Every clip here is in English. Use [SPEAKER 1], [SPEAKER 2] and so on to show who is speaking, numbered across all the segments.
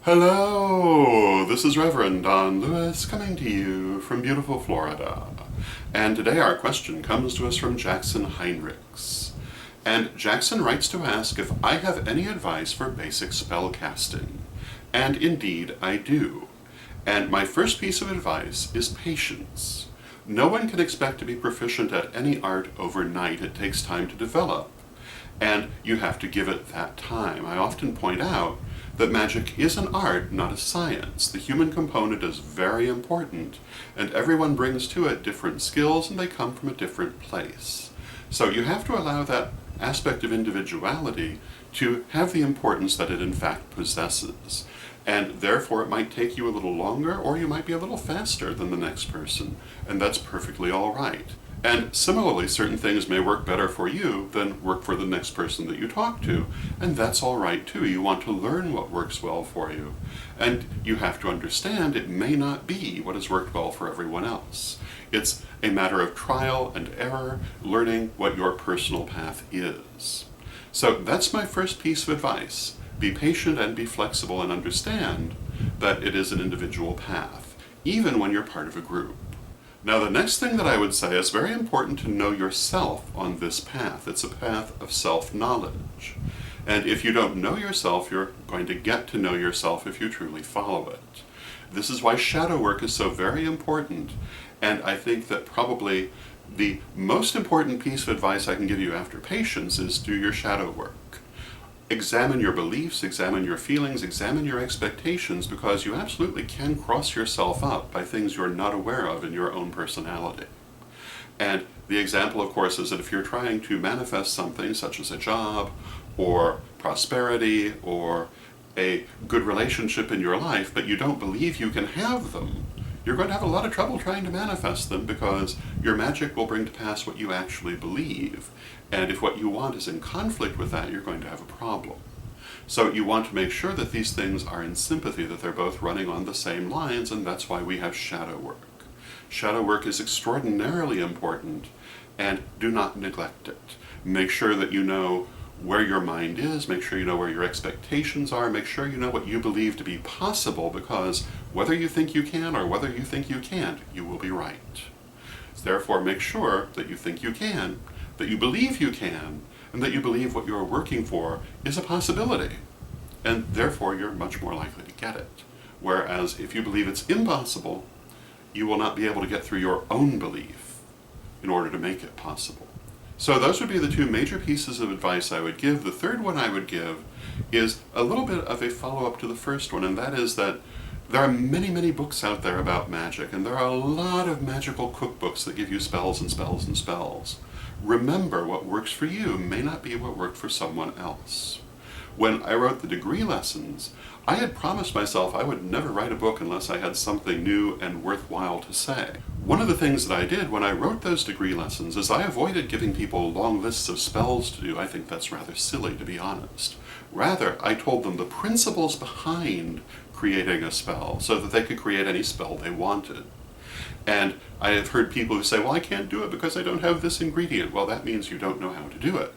[SPEAKER 1] Hello! This is Reverend Don Lewis coming to you from beautiful Florida. And today our question comes to us from Jackson Heinrichs. And Jackson writes to ask if I have any advice for basic spell casting. And indeed I do. And my first piece of advice is patience. No one can expect to be proficient at any art overnight. It takes time to develop. And you have to give it that time. I often point out that magic is an art, not a science. The human component is very important, and everyone brings to it different skills, and they come from a different place. So you have to allow that aspect of individuality to have the importance that it in fact possesses. And therefore it might take you a little longer, or you might be a little faster than the next person, and that's perfectly all right. And similarly, certain things may work better for you than work for the next person that you talk to, and that's all right too. You want to learn what works well for you, and you have to understand it may not be what has worked well for everyone else. It's a matter of trial and error, learning what your personal path is. So that's my first piece of advice. Be patient and be flexible and understand that it is an individual path, even when you're part of a group. Now the next thing that I would say is very important to know yourself on this path. It's a path of self-knowledge. And if you don't know yourself, you're going to get to know yourself if you truly follow it. This is why shadow work is so very important. And I think that probably the most important piece of advice I can give you after patience is do your shadow work. Examine your beliefs, examine your feelings, examine your expectations, because you absolutely can cross yourself up by things you're not aware of in your own personality. And the example, of course, is that if you're trying to manifest something such as a job, or prosperity, or a good relationship in your life, but you don't believe you can have them, you're going to have a lot of trouble trying to manifest them, because your magic will bring to pass what you actually believe. And if what you want is in conflict with that, you're going to have a problem. So you want to make sure that these things are in sympathy, that they're both running on the same lines, and that's why we have shadow work. Shadow work is extraordinarily important, and do not neglect it. Make sure that you know where your mind is, make sure you know where your expectations are, make sure you know what you believe to be possible, because whether you think you can or whether you think you can't, you will be right. Therefore, make sure that you think you can, that you believe you can, and that you believe what you're working for is a possibility. And therefore, you're much more likely to get it. Whereas if you believe it's impossible, you will not be able to get through your own belief in order to make it possible. So those would be the two major pieces of advice I would give. The third one I would give is a little bit of a follow-up to the first one, and that is that there are many, many books out there about magic, and there are a lot of magical cookbooks that give you spells and spells and spells. Remember, what works for you may not be what worked for someone else. When I wrote the degree lessons, I had promised myself I would never write a book unless I had something new and worthwhile to say. One of the things that I did when I wrote those degree lessons is I avoided giving people long lists of spells to do. I think that's rather silly, to be honest. Rather, I told them the principles behind creating a spell so that they could create any spell they wanted. And I have heard people who say, well, I can't do it because I don't have this ingredient. Well, that means you don't know how to do it.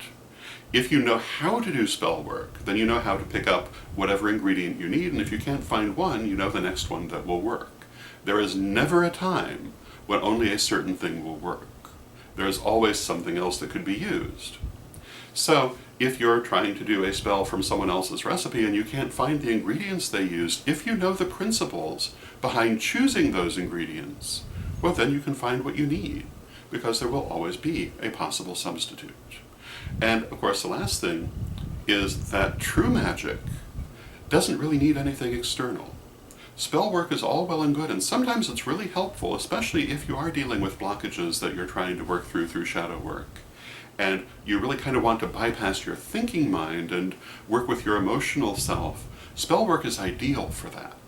[SPEAKER 1] If you know how to do spell work, then you know how to pick up whatever ingredient you need, and if you can't find one, you know the next one that will work. There is never a time when only a certain thing will work. There is always something else that could be used. So, if you're trying to do a spell from someone else's recipe and you can't find the ingredients they used, if you know the principles behind choosing those ingredients, well, then you can find what you need, because there will always be a possible substitute. And, of course, the last thing is that true magic doesn't really need anything external. Spell work is all well and good, and sometimes it's really helpful, especially if you are dealing with blockages that you're trying to work through shadow work. And you really kind of want to bypass your thinking mind and work with your emotional self. Spell work is ideal for that.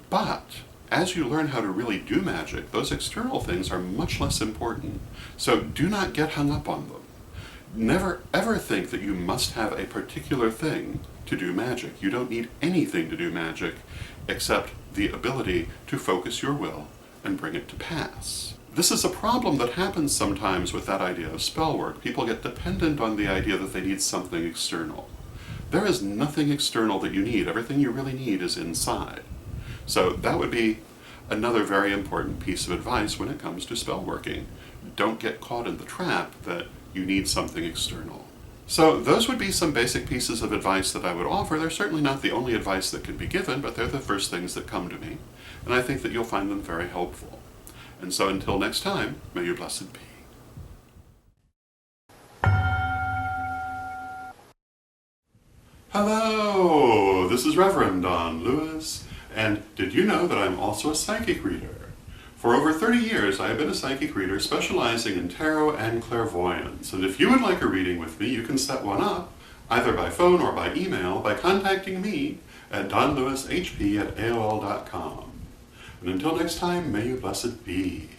[SPEAKER 1] But as you learn how to really do magic, those external things are much less important. So do not get hung up on them. Never ever think that you must have a particular thing to do magic. You don't need anything to do magic except the ability to focus your will and bring it to pass. This is a problem that happens sometimes with that idea of spell work. People get dependent on the idea that they need something external. There is nothing external that you need. Everything you really need is inside. So that would be another very important piece of advice when it comes to spell working. Don't get caught in the trap that you need something external. So those would be some basic pieces of advice that I would offer. They're certainly not the only advice that can be given, but they're the first things that come to me, and I think that you'll find them very helpful. And so until next time, may you blessed be. Hello, this is Reverend Don Lewis, and did you know that I'm also a psychic reader? For over 30 years, I have been a psychic reader specializing in tarot and clairvoyance, and if you would like a reading with me, you can set one up, either by phone or by email, by contacting me at donlewishp@aol.com. And until next time, may you blessed be.